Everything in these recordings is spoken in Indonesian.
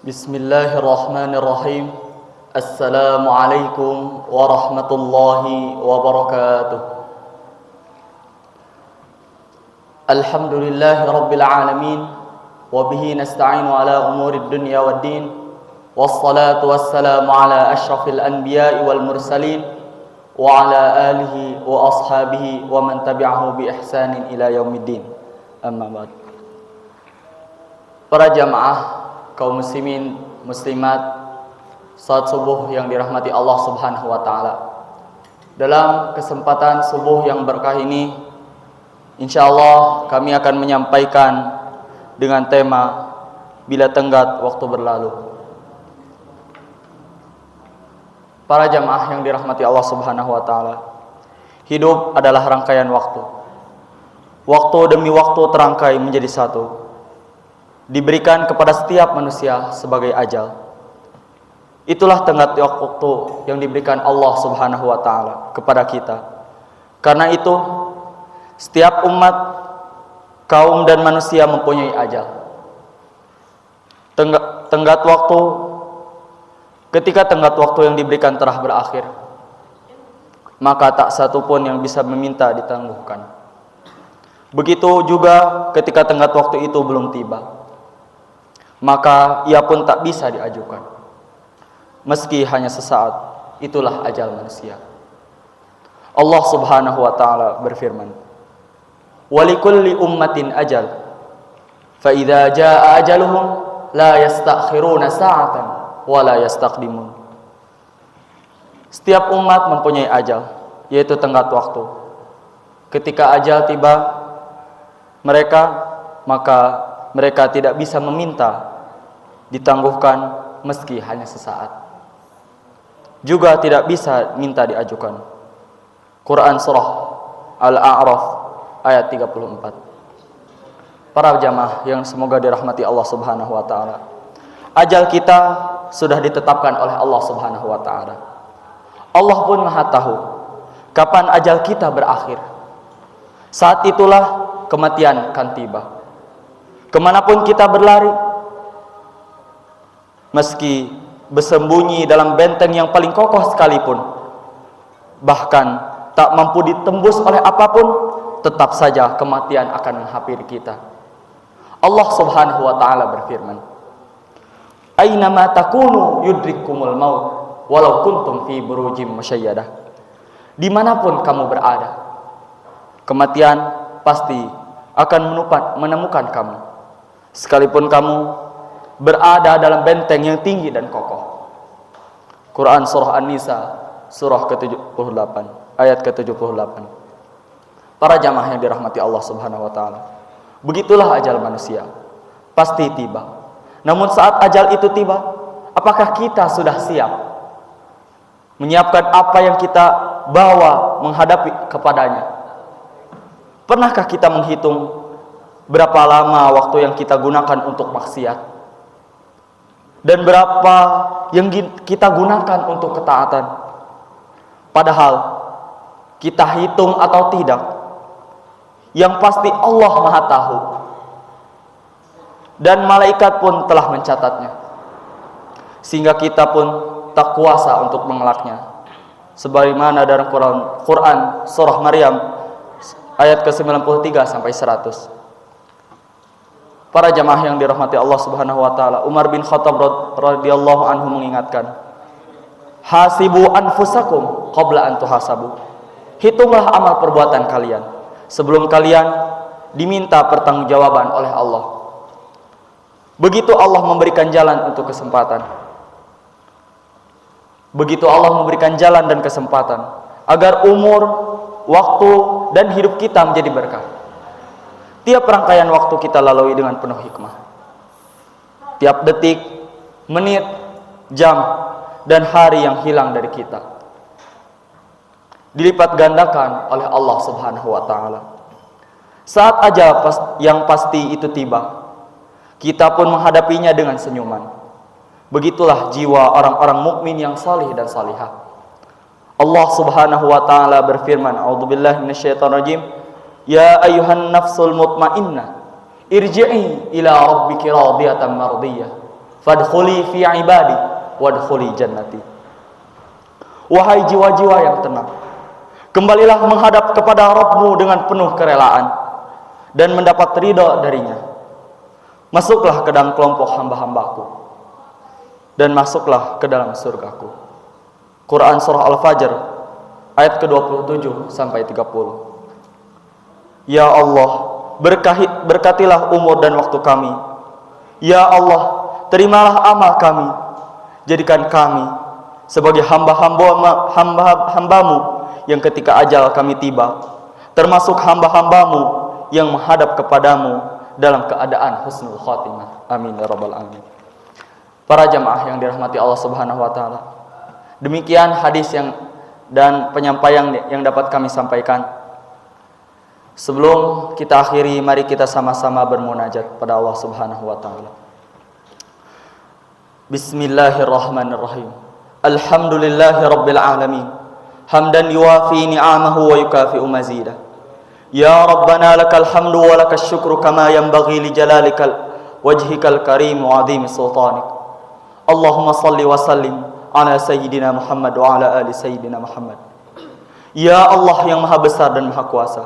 Bismillahirrahmanirrahim. Assalamualaikum warahmatullahi wabarakatuh. Alhamdulillahi rabbil alamin. Wabihi nasta'inu ala umurid dunya waddin. Wassalatu wassalamu ala ashrafil anbiya'i wal mursalin. Wa ala alihi wa ashabihi wa man tabi'ahu bi ihsanin ila yaumiddin. Amma ba'd. Para jamaah kaum muslimin, muslimat, salat subuh yang dirahmati Allah Subhanahu wa taala. Dalam kesempatan subuh yang berkah ini, insyaallah kami akan menyampaikan dengan tema bila tenggat waktu berlalu. Para jamaah yang dirahmati Allah Subhanahu wa taala, hidup adalah rangkaian waktu. Waktu demi waktu terangkai menjadi satu, diberikan kepada setiap manusia sebagai ajal. Itulah tenggat waktu yang diberikan Allah Subhanahu wa taala kepada kita. Karena itu, setiap umat, kaum dan manusia mempunyai ajal. Tenggat waktu, ketika tenggat waktu yang diberikan telah berakhir, maka tak satu pun yang bisa meminta ditangguhkan. Begitu juga ketika tenggat waktu itu belum tiba, maka ia pun tak bisa diajukan. Meski hanya sesaat, itulah ajal manusia. Allah Subhanahu wa taala berfirman, "Walikulli ummatin ajal, fa idza jaa ajaluhum la yastakhiruna sa'atan wa la yastaqdimun." Setiap umat mempunyai ajal, yaitu tenggat waktu. Ketika ajal tiba maka mereka tidak bisa meminta ditangguhkan meski hanya sesaat. Juga tidak bisa minta diajukan. Quran surah Al-A'raf ayat 34. Para jamaah yang semoga dirahmati Allah Subhanahu wa taala, ajal kita sudah ditetapkan oleh Allah Subhanahu wa taala. Allah pun Maha tahu kapan ajal kita berakhir. Saat itulah kematian akan tiba. Kemanapun kita berlari, meski bersembunyi dalam benteng yang paling kokoh sekalipun, bahkan tak mampu ditembus oleh apapun, tetap saja kematian akan menghampiri kita. Allah Subhanahu wa taala berfirman, "Ainama takunu yudrikumul maut walau kuntum fi burujim musyayyadah." Dimanapun kamu berada, kematian pasti akan menemukan kamu, sekalipun kamu berada dalam benteng yang tinggi dan kokoh. Quran surah An-Nisa surah ke-78 ayat ke-78. Para jamaah yang dirahmati Allah Subhanahu wa taala, begitulah ajal manusia, pasti tiba. Namun saat ajal itu tiba, apakah kita sudah siap menyiapkan apa yang kita bawa menghadapi kepadanya? Pernahkah kita menghitung berapa lama waktu yang kita gunakan untuk maksiat, dan berapa yang kita gunakan untuk ketaatan? Padahal kita hitung atau tidak, yang pasti Allah Maha tahu, dan malaikat pun telah mencatatnya, sehingga kita pun tak kuasa untuk mengelaknya. Sebagaimana dalam Quran surah Maryam ayat ke-93 sampai 100. Para jamaah yang dirahmati Allah Subhanahu wa taala, Umar bin Khattab radhiyallahu anhu mengingatkan, "Hasibu anfusakum qabla an tuhasabu." Hitunglah amal perbuatan kalian sebelum kalian diminta pertanggungjawaban oleh Allah. Begitu Allah memberikan jalan untuk kesempatan. Begitu Allah memberikan jalan dan kesempatan agar umur, waktu, dan hidup kita menjadi berkah. Tiap rangkaian waktu kita lalui dengan penuh hikmah. Tiap detik, menit, jam, dan hari yang hilang dari kita dilipat gandakan oleh Allah Subhanahu wa taala. Saat ajal yang pasti itu tiba, kita pun menghadapinya dengan senyuman. Begitulah jiwa orang-orang mukmin yang salih dan salihah. Allah Subhanahu wa taala berfirman, "A'udzubillahi minasyaitonirrajim. Ya ayyuhan nafsul mutmainnah, irji'i ila rabbiki radiyatan mardiyah, fadkhuli fi ibadi wadkhuli jannati. Wahai jiwa-jiwa yang tenang, kembalilah menghadap kepada Rabb-Mu dengan penuh kerelaan dan mendapat ridha darinya. Masuklah ke dalam kelompok hamba-hambaku dan masuklah ke dalam surgaku. Quran Surah Al-Fajr ayat ke-27 sampai 30. Ya Allah, berkatilah umur dan waktu kami. Ya Allah, terimalah amal kami. Jadikan kami sebagai hamba-hambamu yang ketika ajal kami tiba, termasuk hamba-hambamu yang menghadap kepadamu dalam keadaan husnul khatimah. Amin ya rabbal alamin. Para jamaah yang dirahmati Allah Subhanahu wa taala, demikian hadis dan penyampaian yang dapat kami sampaikan. Sebelum kita akhiri, mari kita sama-sama bermunajat pada Allah Subhanahu wa taala. Bismillahirrahmanirrahim. Alhamdulillahi rabbil alamin. Hamdan yuwafi ni'amahu wa yukafi'u mazidah. Ya Rabbana lakal hamdu wa lakas syukru kama yanbaghi li jalalikal wajhikal karim wa 'azimi sultanik. Allahumma salli wa sallim ala sayyidina Muhammad wa ala ali sayyidina Muhammad. Ya Allah yang maha besar dan maha kuasa,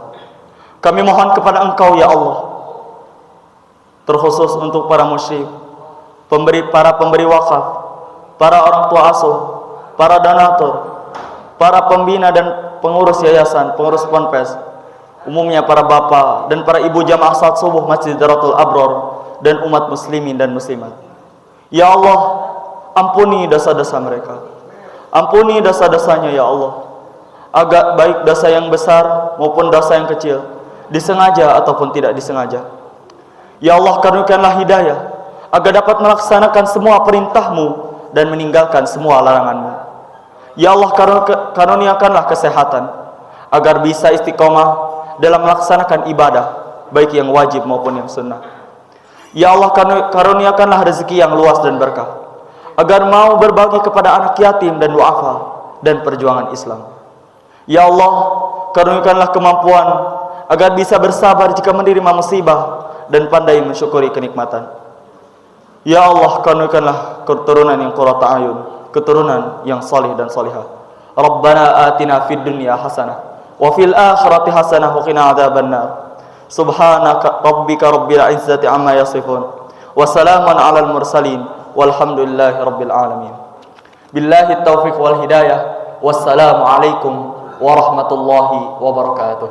kami mohon kepada Engkau ya Allah, terkhusus untuk para musyrik, para pemberi wakaf, para orang tua asuh, para donatur, para pembina dan pengurus yayasan, pengurus ponpes, umumnya para bapak dan para ibu jamaah salat subuh Masjid Darul Abror dan umat muslimin dan muslimat. Ya Allah, ampuni dosa-dosa mereka. Ampuni dosa-dosanya ya Allah. Agak baik dosa yang besar maupun dosa yang kecil, disengaja ataupun tidak disengaja. Ya Allah, karuniakanlah hidayah agar dapat melaksanakan semua perintah-Mu dan meninggalkan semua larangan-Mu. Ya Allah, karuniakanlah kesehatan agar bisa istiqomah dalam melaksanakan ibadah, baik yang wajib maupun yang sunnah. Ya Allah, karuniakanlah rezeki yang luas dan berkah agar mau berbagi kepada anak yatim dan duafa dan perjuangan Islam. Ya Allah, karuniakanlah kemampuan agar bisa bersabar jika menerima musibah dan pandai mensyukuri kenikmatan. Ya Allah, karuniakanlah keturunan yang qurrata ayun, keturunan yang salih dan salihah. Rabbana atina fid dunya hasanah wa fil akhirati hasanah wa qina adzabannar. Subhanaka rabbika rabbil izzati amma yasifun wa salamun alal mursalin walhamdulillahi rabbil alamin. Billahi taufiq wal hidayah. Wassalamu alaikum warahmatullahi wabarakatuh.